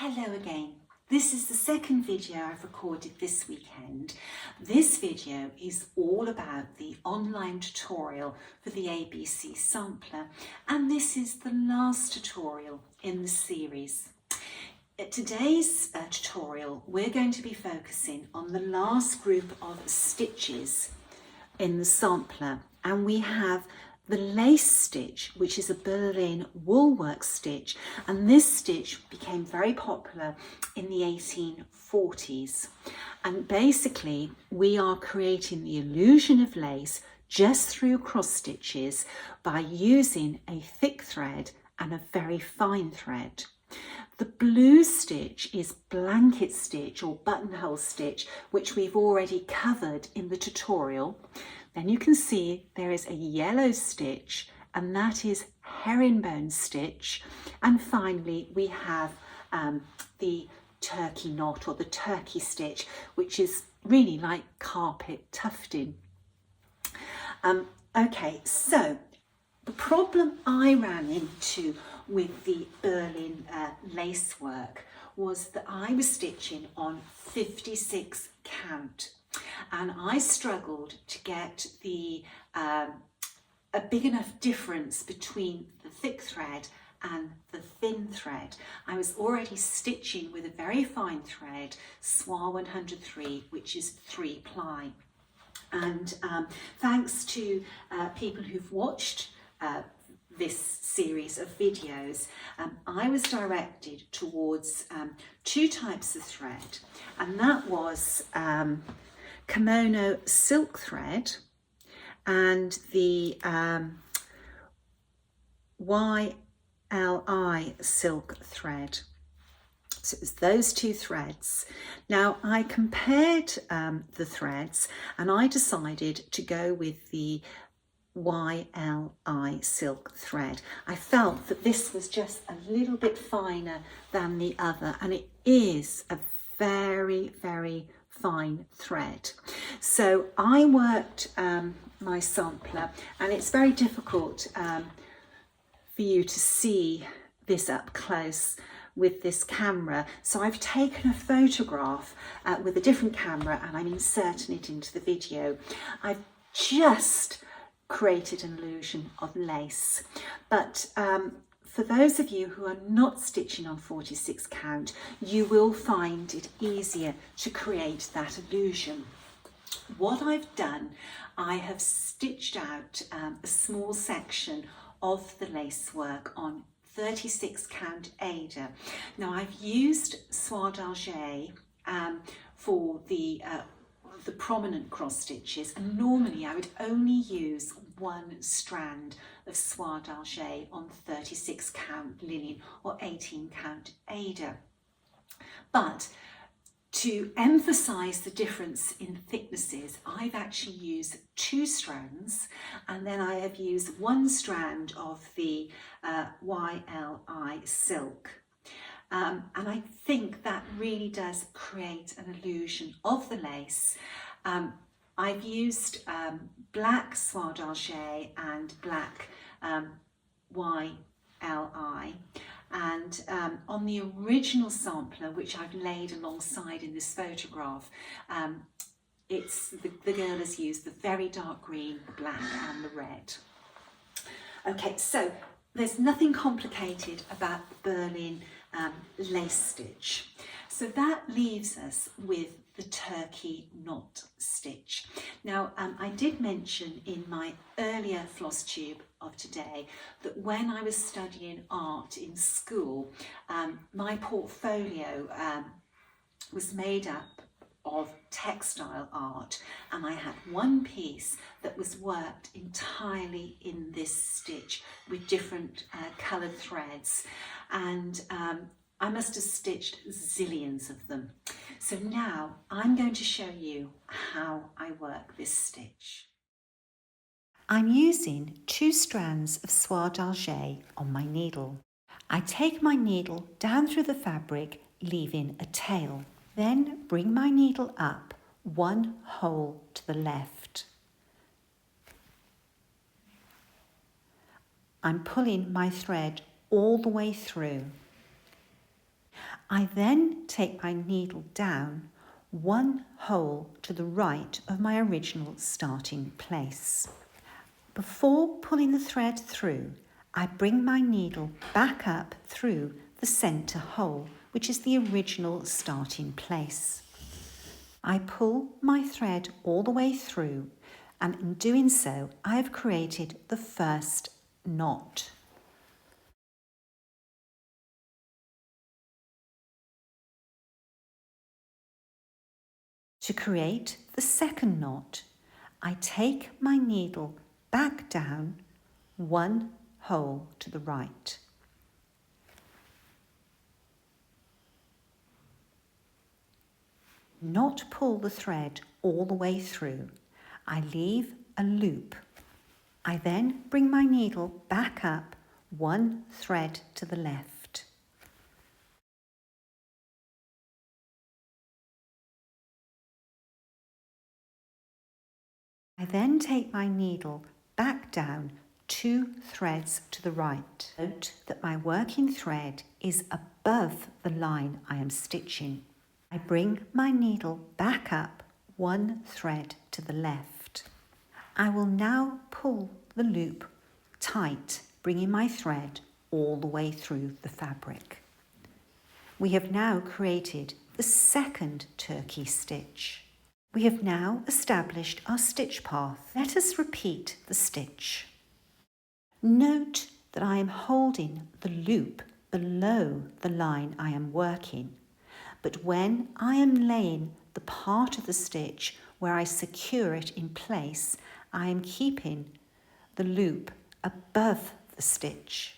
Hello again. This is the second video I've recorded this weekend. This video is all about the online tutorial for the ABC sampler, and this is the last tutorial in the series. At today's tutorial, we're going to be focusing on the last group of stitches in the sampler, and we have the lace stitch, which is a Berlin woolwork stitch, and this stitch became very popular in the 1840s. And basically we are creating the illusion of lace just through cross stitches by using a thick thread and a very fine thread. The blue stitch is blanket stitch or buttonhole stitch, which we've already covered in the tutorial. Then you can see there is a yellow stitch, and that is herringbone stitch. And finally we have the turkey knot or the turkey stitch, which is really like carpet tufting. Okay, so the problem I ran into with the Berlin lace work was that I was stitching on 56 count, and I struggled to get the a big enough difference between the thick thread and the thin thread. I was already stitching with a very fine thread, Soie 103, which is 3-ply. And thanks to people who've watched this series of videos, I was directed towards two types of thread, and that was kimono silk thread and the YLI silk thread. So it was those two threads. Now I compared the threads, and I decided to go with the YLI silk thread. I felt that this was just a little bit finer than the other, and it is a very, very fine thread. So I worked my sampler, and it's very difficult for you to see this up close with this camera, so I've taken a photograph with a different camera and I'm inserting it into the video. I've just created an illusion of lace, but for those of you who are not stitching on 46 count, you will find it easier to create that illusion. What I've done, I have stitched out a small section of the lace work on 36 count Ada. Now I've used Soie d'Alger for the prominent cross stitches, and normally I would only use one strand of Soie d'Alger on 36 count linen or 18 count Ada. But to emphasize the difference in thicknesses, I've actually used two strands, and then I have used one strand of the YLI silk. And I think that really does create an illusion of the lace. I've used black Soie d'Alger and black YLI. And on the original sampler, which I've laid alongside in this photograph, it's the girl has used the very dark green, the black and the red. Okay, so there's nothing complicated about the Berlin lace stitch. So that leaves us with the turkey knot stitch. Now I did mention in my earlier Flosstube of today that when I was studying art in school, my portfolio was made up of textile art, and I had one piece that was worked entirely in this stitch with different coloured threads, and I must have stitched zillions of them. So now I'm going to show you how I work this stitch. I'm using two strands of Soie d'Alger on my needle. I take my needle down through the fabric, leaving a tail. Then bring my needle up one hole to the left. I'm pulling my thread all the way through. I then take my needle down one hole to the right of my original starting place. Before pulling the thread through, I bring my needle back up through the centre hole, which is the original starting place. I pull my thread all the way through, and in doing so, I have created the first knot. To create the second knot, I take my needle back down one hole to the right. Not pull the thread all the way through. I leave a loop. I then bring my needle back up one thread to the left. I then take my needle back down 2 threads to the right. Note that my working thread is above the line I am stitching. I bring my needle back up 1 thread to the left. I will now pull the loop tight, bringing my thread all the way through the fabric. We have now created the second turkey stitch. We have now established our stitch path. Let us repeat the stitch. Note that I am holding the loop below the line I am working, but when I am laying the part of the stitch where I secure it in place, I am keeping the loop above the stitch.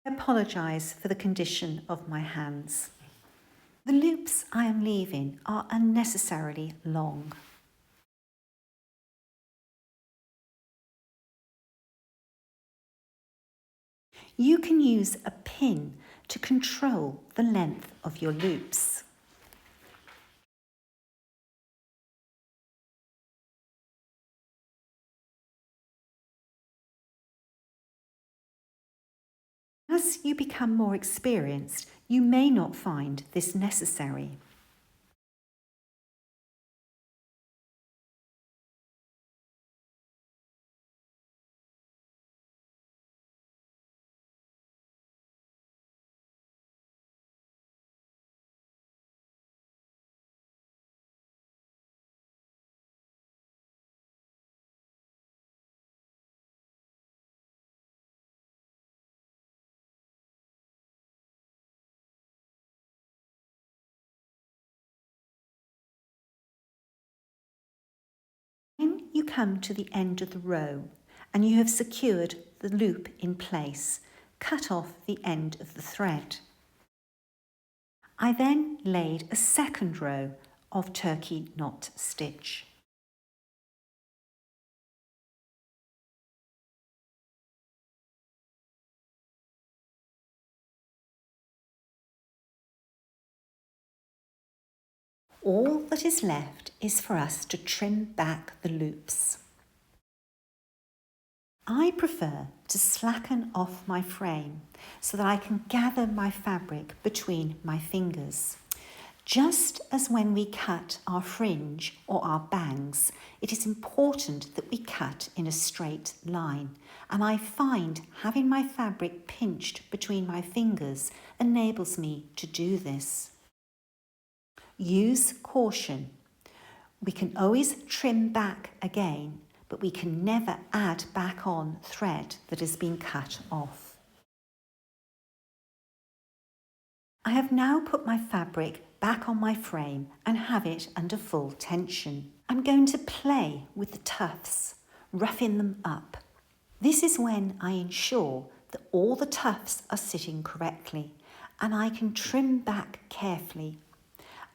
I apologise for the condition of my hands. The loops I am leaving are unnecessarily long. You can use a pin to control the length of your loops. As you become more experienced, you may not find this necessary. When you come to the end of the row and you have secured the loop in place, cut off the end of the thread. I then laid a second row of turkey knot stitch. All that is left is for us to trim back the loops. I prefer to slacken off my frame so that I can gather my fabric between my fingers. Just as when we cut our fringe or our bangs, it is important that we cut in a straight line, and I find having my fabric pinched between my fingers enables me to do this. Use caution. We can always trim back again, but we can never add back on thread that has been cut off. I have now put my fabric back on my frame and have it under full tension. I'm going to play with the tufts, roughing them up. This is when I ensure that all the tufts are sitting correctly and I can trim back carefully.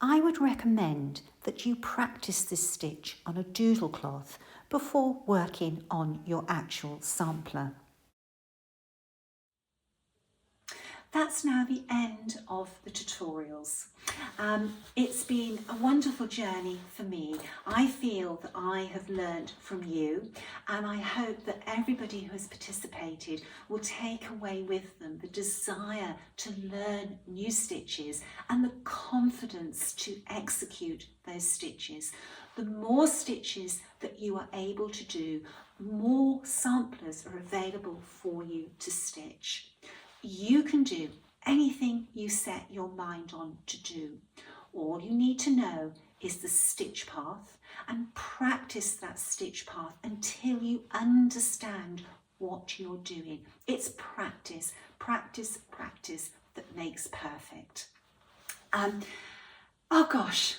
I would recommend that you practice this stitch on a doodle cloth before working on your actual sampler. that's now the end of the tutorials. It's been a wonderful journey for me. I feel that I have learned from you, and I hope that everybody who has participated will take away with them the desire to learn new stitches and the confidence to execute those stitches. The more stitches that you are able to do, more samplers are available for you to stitch. You can do anything you set your mind on to do. All you need to know is the stitch path and practice that stitch path until you understand what you're doing. It's practice, practice, practice that makes perfect. Oh gosh,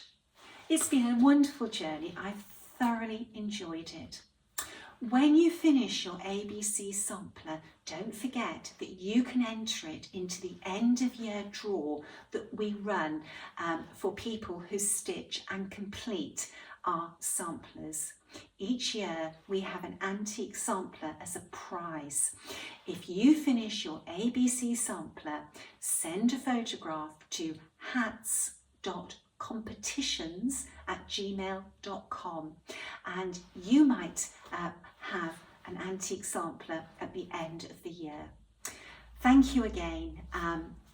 it's been a wonderful journey. I've thoroughly enjoyed it. When you finish your ABC sampler, don't forget that you can enter it into the end of year draw that we run for people who stitch and complete our samplers. Each year we have an antique sampler as a prize. If you finish your ABC sampler, send a photograph to hats.competitions@gmail.com and you might have an antique sampler at the end of the year. Thank you again.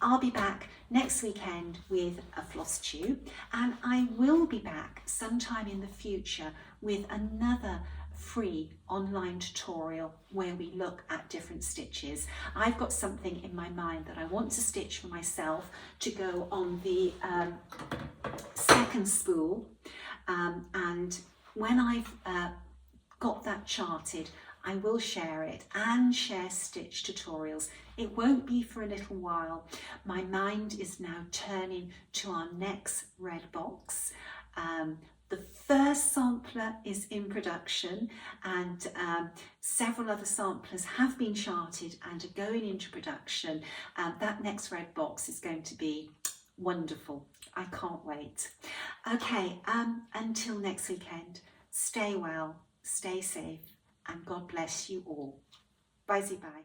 I'll be back next weekend with a Flosstube, and I will be back sometime in the future with another free online tutorial where we look at different stitches. I've got something in my mind that I want to stitch for myself to go on the second spool, and when I've got that charted, I will share it and share stitch tutorials. It won't be for a little while. My mind is now turning to our next red box. The first sampler is in production, and several other samplers have been charted and are going into production. That next red box is going to be wonderful. I can't wait. Okay, until next weekend, stay well, stay safe, and God bless you all. Bye-bye.